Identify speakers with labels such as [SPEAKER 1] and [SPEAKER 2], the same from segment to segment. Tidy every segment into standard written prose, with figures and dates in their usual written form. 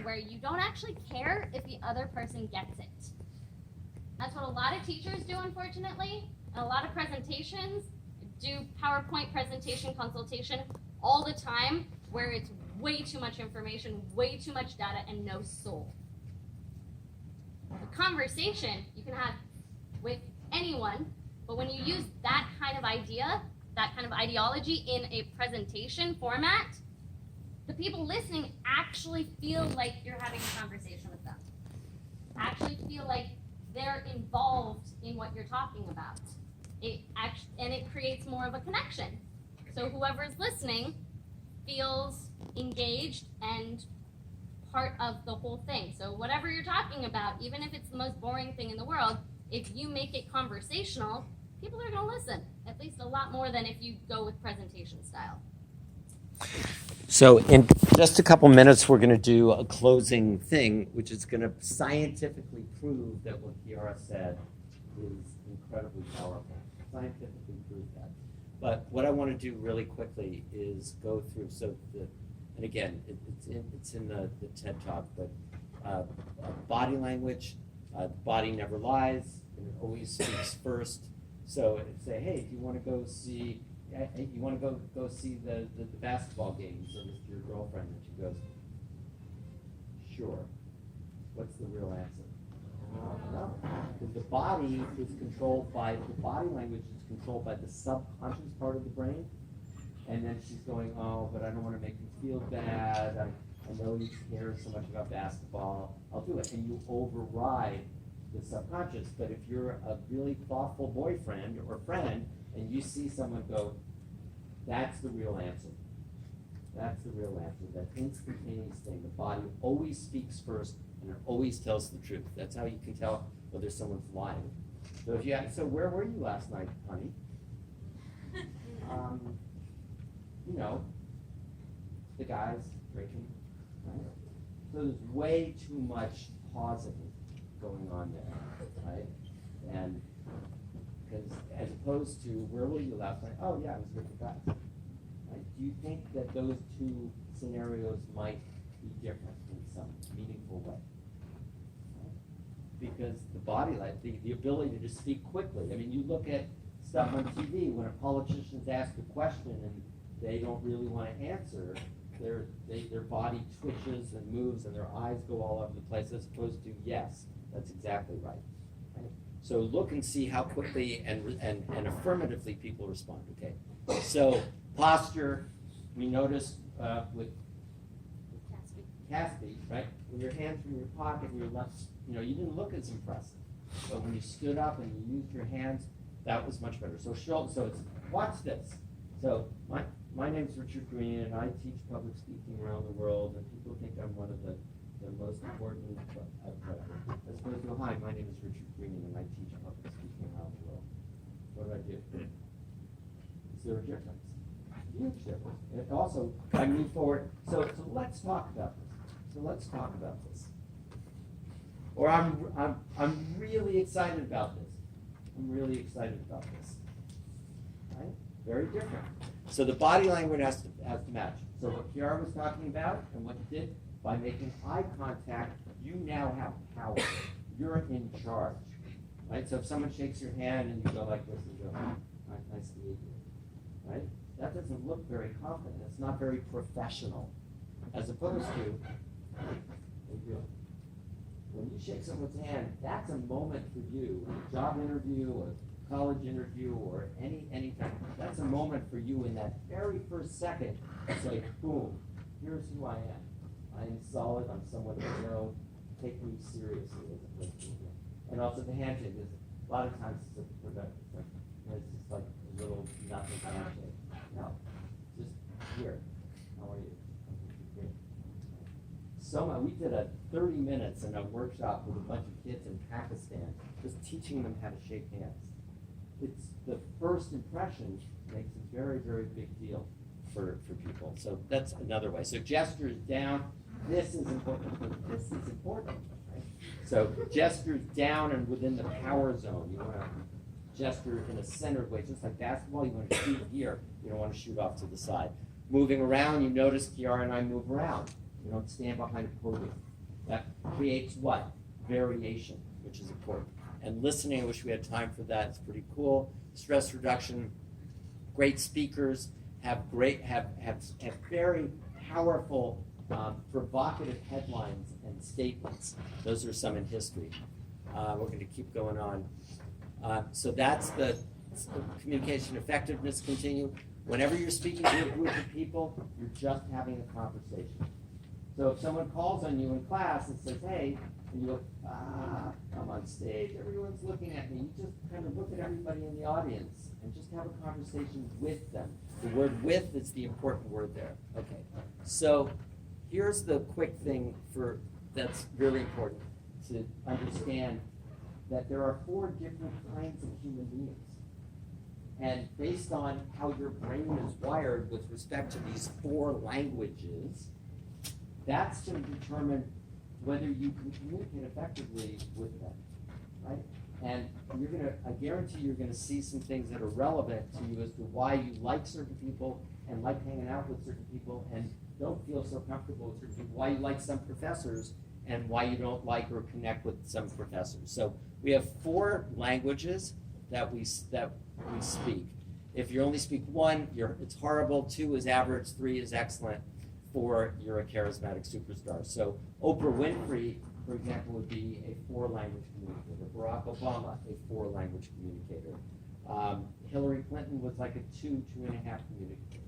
[SPEAKER 1] where you don't actually care if the other person gets it. That's what a lot of teachers do, unfortunately. And a lot of presentations do PowerPoint presentation consultation all the time, where it's way too much information, way too much data, and no soul. The conversation you can have with anyone, but when you use that kind of idea, that kind of ideology in a presentation format, the people listening actually feel like you're having a conversation with them. Actually feel like they're involved in what you're talking about. And it creates more of a connection. So whoever's listening feels engaged and part of the whole thing. So whatever you're talking about, even if it's the most boring thing in the world, if you make it conversational, people are going to listen, at least a lot more than if you go with presentation style.
[SPEAKER 2] So in just a couple minutes, we're going to do a closing thing, which is going to scientifically prove that what Chiara said is incredibly powerful. Scientifically prove that. But what I want to do really quickly is go through, and again, it's in the TED Talk, but body language, the body never lies, and it always speaks first. So it'd say, hey, if you want to go see, the basketball game, so this your girlfriend, and she goes, sure. What's the real answer? No, because the body language is controlled by the subconscious part of the brain, and then she's going, oh, but I don't want to make you feel bad. I know you care so much about basketball. I'll do it, and you override the subconscious. But if you're a really thoughtful boyfriend or friend, and you see someone go, that's the real answer. That's the real answer. That instantaneous thing. The body always speaks first, and it always tells the truth. That's how you can tell whether someone's lying. So where were you last night, honey? The guys drinking, right? So there's way too much pausing going on there, right? And because as opposed to where were you last night? Oh yeah, I was with the guys. Right? Do you think that those two scenarios might be different in some meaningful way? Right? Because the body, like the ability to speak quickly. I mean, you look at stuff on TV when a politician's asked a question and they don't really want to answer. Their body twitches and moves and their eyes go all over the place, as opposed to yes, that's exactly right. So look and see how quickly and affirmatively people respond. Okay. So posture, we noticed with Caspi, right? When your hands from your pocket and your left, you didn't look as impressive. But when you stood up and you used your hands, that was much better. So it's watch this. So my name's Richard Green, and I teach public speaking around the world, and people think I'm one of the most important. As opposed to, hi, my name is Richard Green, and I teach public speaking around the world. What do I do? Is there a difference? Huge difference. And also, I move forward. So let's talk about this. Or I'm really excited about this. Right? Very different. So the body language has to match. So what Chiara was talking about and what you did, by making eye contact, you now have power. You're in charge. Right? So if someone shakes your hand and you go like this and you go, nice to meet you. Right? That doesn't look very confident. It's not very professional. As opposed to, when you shake someone's hand, that's a moment for you. A job interview, or college interview, or anything. That's a moment for you in that very first second. It's like, boom, here's who I am. I am solid. I'm someone you know. Take me seriously. And also the handshake is a lot of times it's just like a little nothing handshake. No, just here. How are you? We did a 30 minutes in a workshop with a bunch of kids in Pakistan, just teaching them how to shake hands. It's the first impression makes a very, very big deal for people. So that's another way. So gestures down. This is important. Right? So gestures down and within the power zone. You want to gesture in a centered way, just like basketball. You want to shoot here. You don't want to shoot off to the side. Moving around, you notice Chiara and I move around. You don't stand behind a podium. That creates what? Variation, which is important. And listening, I wish we had time for that. It's pretty cool. Stress reduction, great speakers have very powerful, provocative headlines and statements. Those are some in history. We're going to keep going on. So that's the communication effectiveness continue. Whenever you're speaking to a group of people, you're just having a conversation. So if someone calls on you in class and says, hey, and you go, I'm on stage, everyone's looking at me, you just kind of look at everybody in the audience and just have a conversation with them. The word with is the important word there. Okay, so here's the quick thing that's really important to understand, that there are 4 different kinds of human beings. And based on how your brain is wired with respect to these 4 languages, that's going to determine whether you can communicate effectively with them, right? And I guarantee you're going to see some things that are relevant to you as to why you like certain people and like hanging out with certain people and don't feel so comfortable with certain people, why you like some professors and why you don't like or connect with some professors. So we have 4 languages that we speak. If you only speak 1, it's horrible. 2 is average. 3 is excellent. 4, you're a charismatic superstar. So Oprah Winfrey, for example, would be a 4-language communicator. Barack Obama, a 4-language communicator. Hillary Clinton was like a 2.5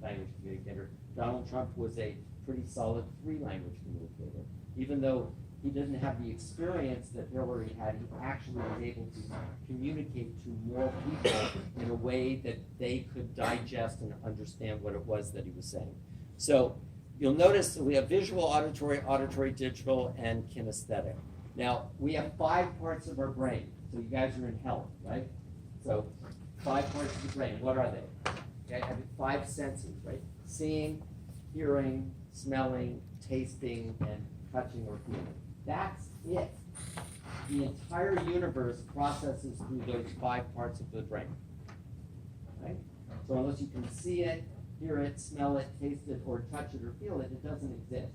[SPEAKER 2] language communicator. Donald Trump was a pretty solid 3-language communicator. Even though he didn't have the experience that Hillary had, he actually was able to communicate to more people in a way that they could digest and understand what it was that he was saying. So you'll notice that we have visual, auditory, digital, and kinesthetic. Now, we have 5 parts of our brain. So you guys are in health, right? So 5 parts of the brain. What are they? Okay, I have 5 senses, right? Seeing, hearing, smelling, tasting, and touching or feeling. That's it. The entire universe processes through those 5 parts of the brain, right? So unless you can see it, hear it, smell it, taste it, or touch it or feel it, it doesn't exist.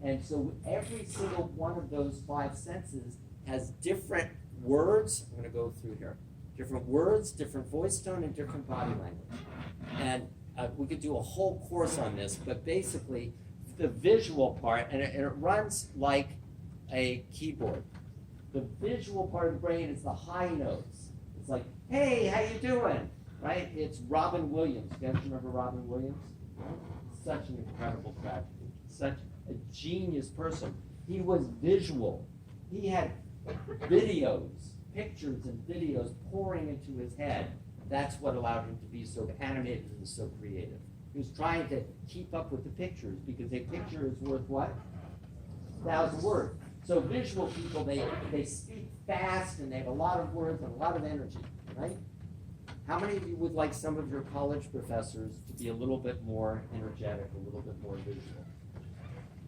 [SPEAKER 2] And so every single one of those 5 senses has different words. I'm going to go through here. Different words, different voice tone, and different body language. And we could do a whole course on this, but basically the visual part, and it runs like a keyboard. The visual part of the brain is the high notes. It's like, hey, how you doing? Right? It's Robin Williams. You guys remember Robin Williams? Such an incredible tragedy. Such a genius person. He was visual. He had videos, pictures and videos pouring into his head. That's what allowed him to be so animated and so creative. He was trying to keep up with the pictures because a picture is worth what? 1,000 words. So visual people, they speak fast and they have a lot of words and a lot of energy, right? How many of you would like some of your college professors to be a little bit more energetic, a little bit more visual?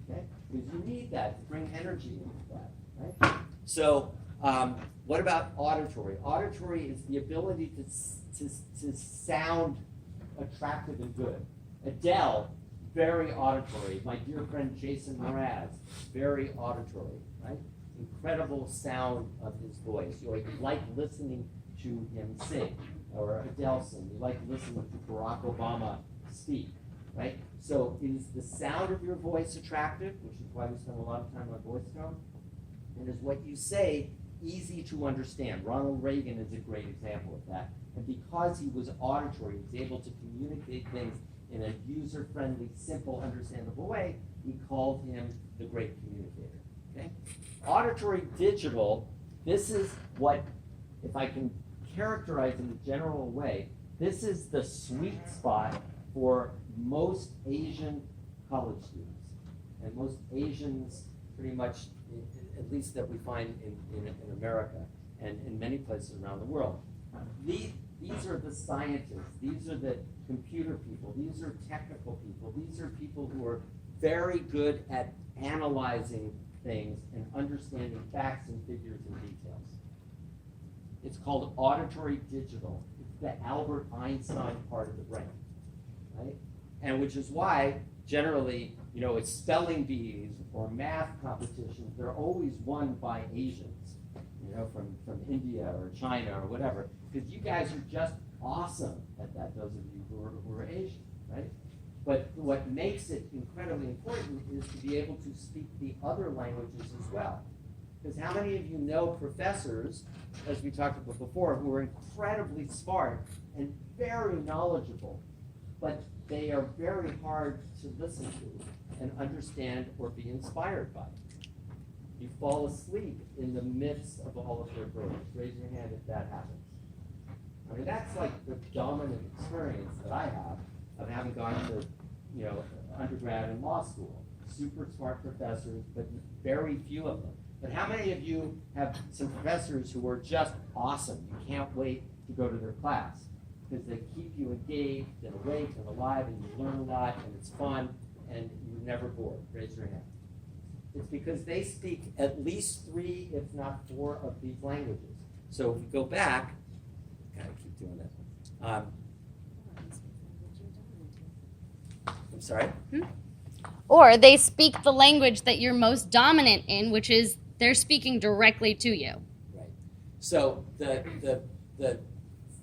[SPEAKER 2] Okay? Because you need that to bring energy into that, right? So what about auditory? Auditory is the ability to sound attractive and good. Adele, very auditory. My dear friend Jason Mraz, very auditory, right? Incredible sound of his voice. You like listening to him sing, or Adele sing. You like listening to Barack Obama speak, right? So is the sound of your voice attractive, which is why we spend a lot of time on voice tone? And is what you say easy to understand? Ronald Reagan is a great example of that. And because he was auditory, he was able to communicate things in a user-friendly, simple, understandable way, we called him the great communicator. Okay? Auditory digital, this is what, if I can characterize in a general way, this is the sweet spot for most Asian college students. And most Asians pretty much, at least that we find in America and in many places around the world. These are the scientists, these are the computer people, these are technical people, these are people who are very good at analyzing things and understanding facts and figures and details. It's called auditory digital. It's the Albert Einstein part of the brain, right? And which is why, generally, You know, it's spelling bees or math competitions. They're always won by Asians, you know, from India or China or whatever, because you guys are just awesome at that, those of you who are Asian, right? But what makes it incredibly important is to be able to speak the other languages as well. Because how many of you know professors, as we talked about before, who are incredibly smart and very knowledgeable, but they are very hard to listen to and understand or be inspired by? You fall asleep in the midst of all of their burdens. Raise your hand if that happens. I mean, that's like the dominant experience that I have of having gone to, you know, undergrad and law school. Super smart professors, but very few of them. But how many of you have some professors who are just awesome? You can't wait to go to their class because they keep you engaged and awake and alive, and you learn a lot, and it's fun, and you're never bored. Raise your hand. It's because they speak at least 3, if not 4, of these languages. So if we go back, gotta keep doing that. I'm sorry?
[SPEAKER 1] Or they speak the language that you're most dominant in, which is they're speaking directly to you.
[SPEAKER 2] Right. So the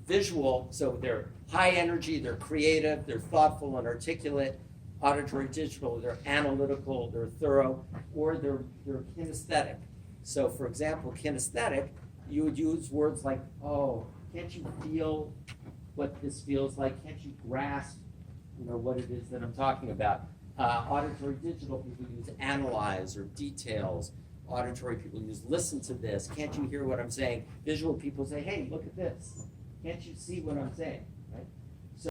[SPEAKER 2] visual, so they're high energy, they're creative, they're thoughtful and articulate, auditory digital, they're analytical, they're thorough, or they're kinesthetic. So for example, kinesthetic, you would use words like, oh, can't you feel what this feels like? Can't you grasp, you know, what it is that I'm talking about? Auditory digital people use analyze or details. Auditory people use listen to this. Can't you hear what I'm saying? Visual people say, hey, look at this. Can't you see what I'm saying?